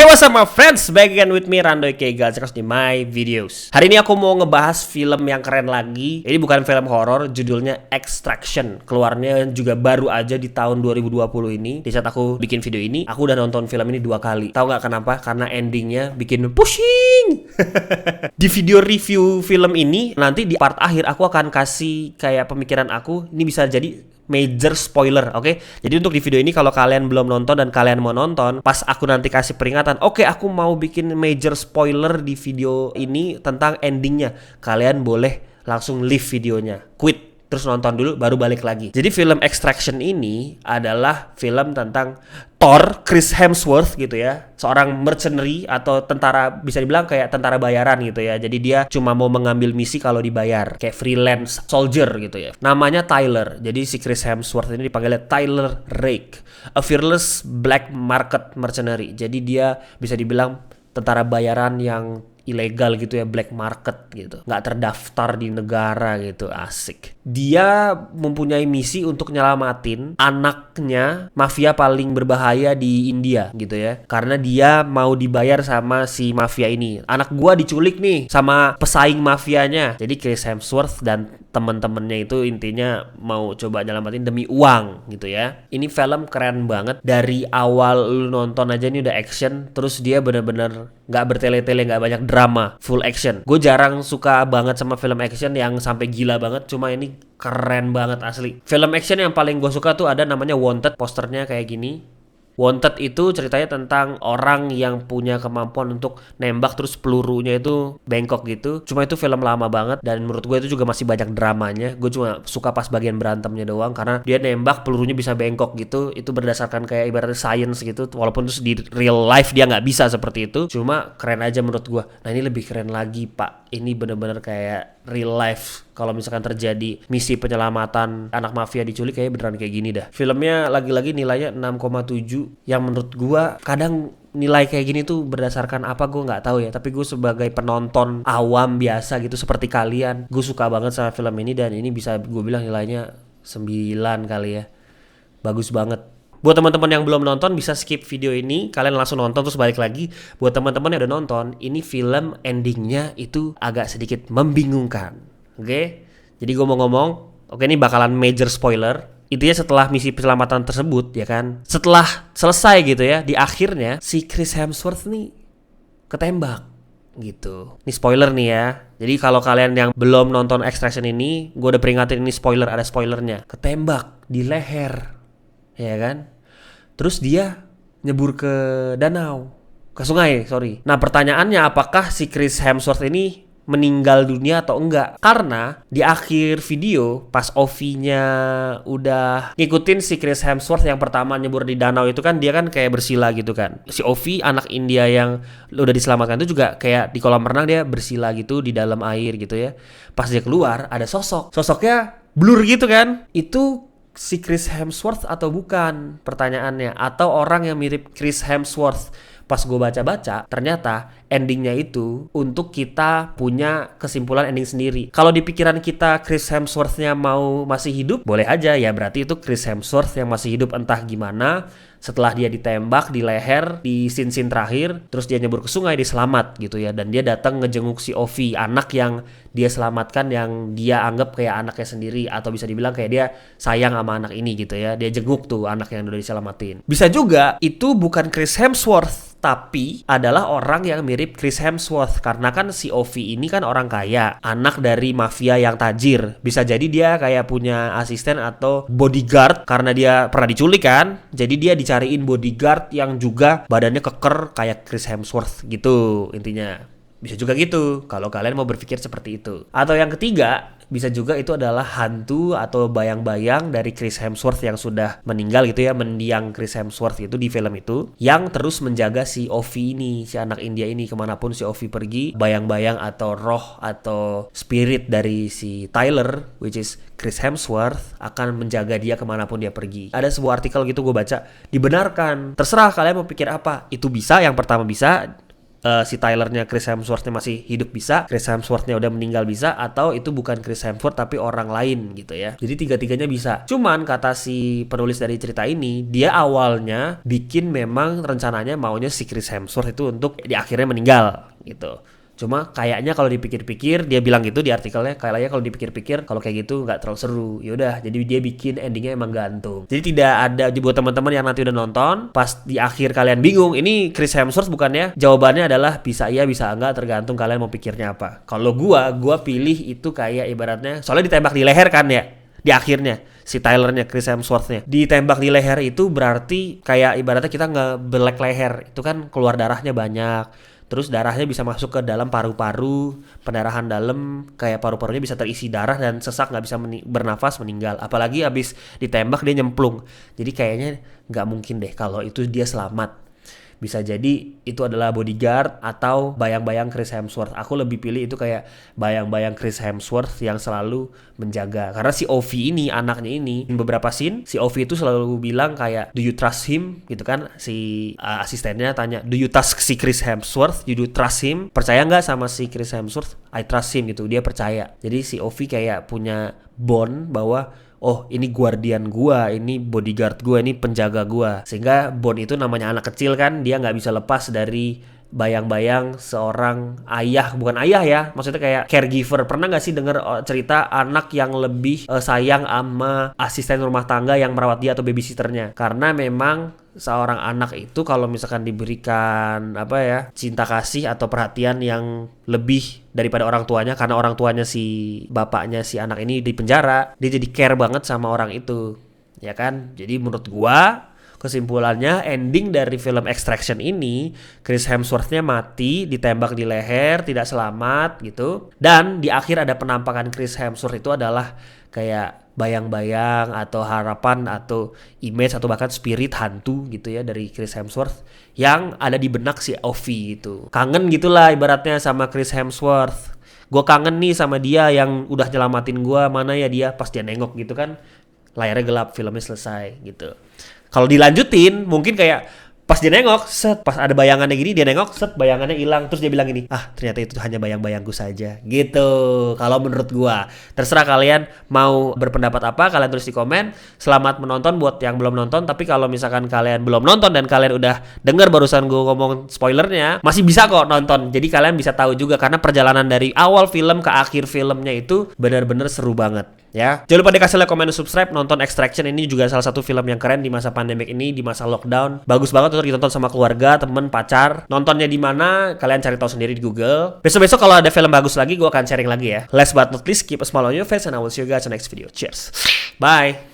What's up my friends, back again with me Randoy Kegal di my videos. Hari ini aku mau ngebahas film yang keren lagi. Ini bukan film horor, judulnya Extraction. Keluarnya juga baru aja di tahun 2020 ini. Di saat aku bikin video ini, aku udah nonton film ini 2 kali. Tahu nggak kenapa? Karena endingnya bikin pusing. Di video review film ini, nanti di part akhir aku akan kasih kayak pemikiran aku. Ini bisa jadi major spoiler, oke? Jadi untuk di video ini kalau kalian belum nonton dan kalian mau nonton, pas aku nanti kasih peringatan, oke, aku mau bikin major spoiler di video ini tentang endingnya. Kalian boleh langsung leave videonya, quit, terus nonton dulu baru balik lagi. Jadi film Extraction ini adalah film tentang Thor, Chris Hemsworth gitu ya, seorang mercenary atau tentara, bisa dibilang kayak tentara bayaran gitu ya. Jadi dia cuma mau mengambil misi kalau dibayar, kayak freelance soldier gitu ya. Namanya Tyler. Jadi si Chris Hemsworth ini dipanggilnya Tyler Rake, a fearless black market mercenary. Jadi dia bisa dibilang tentara bayaran yang ilegal gitu ya, black market gitu, nggak terdaftar di negara gitu, asik. Dia mempunyai misi untuk nyelamatin anaknya mafia paling berbahaya di India gitu ya, karena dia mau dibayar sama si mafia ini. Anak gua diculik nih sama pesaing mafianya. Jadi Chris Hemsworth dan temen-temennya itu intinya mau coba nyelamatin demi uang gitu ya. Ini film keren banget. Dari awal lu nonton aja ini udah action, terus dia bener-bener nggak bertele-tele, nggak banyak drama, full action. Gue jarang suka banget sama film action yang sampai gila banget, cuma ini keren banget asli. Film action yang paling gue suka tuh ada namanya Wanted, posternya kayak gini. Wanted itu ceritanya tentang orang yang punya kemampuan untuk nembak terus pelurunya itu bengkok gitu. Cuma itu film lama banget dan menurut gue itu juga masih banyak dramanya. Gue cuma suka pas bagian berantemnya doang karena dia nembak pelurunya bisa bengkok gitu. Itu berdasarkan kayak ibaratnya science gitu. Walaupun terus di real life dia nggak bisa seperti itu. Cuma keren aja menurut gue. Nah ini lebih keren lagi pak. Ini bener-bener kayak real life. Kalau misalkan terjadi misi penyelamatan anak mafia diculik, kayak beneran kayak gini dah. Filmnya lagi-lagi nilainya 6,7, yang menurut gua kadang nilai kayak gini tuh berdasarkan apa gue nggak tahu ya, tapi gue sebagai penonton awam biasa gitu seperti kalian, gue suka banget sama film ini dan ini bisa gue bilang nilainya 9 kali ya. Bagus banget. Buat teman-teman yang belum nonton bisa skip video ini, kalian langsung nonton terus balik lagi. Buat teman-teman yang udah nonton, ini film endingnya itu agak sedikit membingungkan. Oke, jadi gue mau ngomong, oke ini bakalan major spoiler. Intinya setelah misi penyelamatan tersebut ya kan, setelah selesai gitu ya, di akhirnya si Chris Hemsworth nih ketembak gitu. Ini spoiler nih ya. Jadi kalau kalian yang belum nonton Extraction ini, gue udah peringatin ini spoiler, ada spoilernya. Ketembak di leher, ya kan. Terus dia nyebur ke danau, ke sungai, sorry. Nah pertanyaannya, apakah si Chris Hemsworth ini meninggal dunia atau enggak? Karena di akhir video pas Ovi-nya udah ngikutin si Chris Hemsworth yang pertama nyebur di danau itu kan, dia kan kayak bersila gitu kan. Si Ovi anak India yang udah diselamatkan itu juga kayak di kolam renang dia bersila gitu di dalam air gitu ya. Pas dia keluar ada sosoknya blur gitu kan. Itu si Chris Hemsworth atau bukan? Pertanyaannya. Atau orang yang mirip Chris Hemsworth? Pas gue baca-baca, ternyata endingnya itu untuk kita punya kesimpulan ending sendiri. Kalau di pikiran kita Chris Hemsworth-nya mau masih hidup, boleh aja ya, berarti itu Chris Hemsworth yang masih hidup entah gimana. Setelah dia ditembak di leher, di scene-scene terakhir, terus dia nyebur ke sungai, dia selamat gitu ya. Dan dia datang ngejenguk si Ovi, anak yang dia selamatkan, yang dia anggap kayak anaknya sendiri. Atau bisa dibilang kayak dia sayang sama anak ini gitu ya. Dia jenguk tuh anak yang udah diselamatin. Bisa juga itu bukan Chris Hemsworth, tapi adalah orang yang mirip Chris Hemsworth. Karena kan si Ovi ini kan orang kaya, anak dari mafia yang tajir. Bisa jadi dia kayak punya asisten atau bodyguard karena dia pernah diculik kan. Jadi dia dicariin bodyguard yang juga badannya keker kayak Chris Hemsworth gitu intinya. Bisa juga gitu kalau kalian mau berpikir seperti itu. Atau yang ketiga, bisa juga itu adalah hantu atau bayang-bayang dari Chris Hemsworth yang sudah meninggal gitu ya, mendiang Chris Hemsworth itu di film itu, yang terus menjaga si Ovi ini, si anak India ini. Kemanapun si Ovi pergi, bayang-bayang atau roh atau spirit dari si Tyler, which is Chris Hemsworth, akan menjaga dia kemanapun dia pergi. Ada sebuah artikel gitu gue baca, dibenarkan. Terserah kalian mau pikir apa. Itu bisa, yang pertama bisa. si Tylernya Chris Hemsworthnya masih hidup bisa, Chris Hemsworthnya udah meninggal bisa, atau itu bukan Chris Hemsworth tapi orang lain gitu ya. Jadi tiga-tiganya bisa. Cuman kata si penulis dari cerita ini, dia awalnya bikin memang rencananya maunya si Chris Hemsworth itu untuk di akhirnya meninggal gitu. Cuma kayaknya kalau dipikir-pikir, dia bilang gitu di artikelnya, kayaknya kalau dipikir-pikir kalau kayak gitu nggak terlalu seru. Yaudah, jadi dia bikin endingnya emang gantung. Jadi tidak ada, buat teman-teman yang nanti udah nonton, pas di akhir kalian bingung, ini Chris Hemsworth bukannya? Jawabannya adalah bisa iya bisa enggak, tergantung kalian mau pikirnya apa. Kalau gua pilih itu kayak ibaratnya, soalnya ditembak di leher kan ya, di akhirnya si Tylernya Chris Hemsworthnya ditembak di leher, itu berarti kayak ibaratnya kita ngebelek leher, itu kan keluar darahnya banyak. Terus darahnya bisa masuk ke dalam paru-paru, pendarahan dalam, kayak paru-parunya bisa terisi darah dan sesak, nggak bisa bernafas, meninggal. Apalagi abis ditembak dia nyemplung. Jadi kayaknya nggak mungkin deh kalau itu dia selamat. Bisa jadi itu adalah bodyguard atau bayang-bayang Chris Hemsworth. Aku lebih pilih itu kayak bayang-bayang Chris Hemsworth yang selalu menjaga. Karena si Ovi ini, anaknya ini, di beberapa scene, si Ovi itu selalu bilang kayak, do you trust him? Gitu kan, si asistennya tanya, do you trust si Chris Hemsworth? Do you trust him? Percaya nggak sama si Chris Hemsworth? I trust him gitu, dia percaya. Jadi si Ovi kayak punya bond bahwa oh ini guardian gua, ini bodyguard gua, ini penjaga gua. Sehingga Bond itu namanya anak kecil kan, dia nggak bisa lepas dari bayang-bayang seorang ayah, bukan ayah ya, maksudnya kayak caregiver. Pernah nggak sih denger cerita anak yang lebih sayang sama asisten rumah tangga yang merawat dia atau babysitternya? Karena memang seorang anak itu kalau misalkan diberikan cinta kasih atau perhatian yang lebih daripada orang tuanya, karena orang tuanya si bapaknya si anak ini di penjara, dia jadi care banget sama orang itu, ya kan? Jadi menurut gua kesimpulannya, ending dari film Extraction ini, Chris Hemsworth-nya mati, ditembak di leher, tidak selamat gitu. Dan di akhir ada penampakan Chris Hemsworth itu adalah kayak bayang-bayang atau harapan atau image atau bahkan spirit hantu gitu ya dari Chris Hemsworth yang ada di benak si Ovi gitu. Kangen gitulah ibaratnya sama Chris Hemsworth. Gue kangen nih sama dia yang udah nyelamatin gue, mana ya dia, pas dia nengok gitu kan layarnya gelap, filmnya selesai gitu. Kalau dilanjutin mungkin kayak pas dia nengok, set, pas ada bayangannya gini, dia nengok, set, bayangannya hilang. Terus dia bilang gini, ternyata itu hanya bayang-bayangku saja. Gitu, kalau menurut gua. Terserah kalian mau berpendapat apa, kalian tulis di komen. Selamat menonton buat yang belum nonton. Tapi kalau misalkan kalian belum nonton dan kalian udah denger barusan gua ngomong spoilernya, masih bisa kok nonton. Jadi kalian bisa tahu juga, karena perjalanan dari awal film ke akhir filmnya itu benar-benar seru banget. Ya, jangan lupa dikasih like, komen, dan subscribe. Nonton Extraction, ini juga salah satu film yang keren di masa pandemik ini, di masa lockdown. Bagus banget untuk ditonton sama keluarga, temen, pacar. Nontonnya di mana? Kalian cari tahu sendiri di Google. Besok-besok kalau ada film bagus lagi, gue akan sharing lagi ya. Last but not least, keep a smile on your face and I will see you guys in the next video. Cheers. Bye.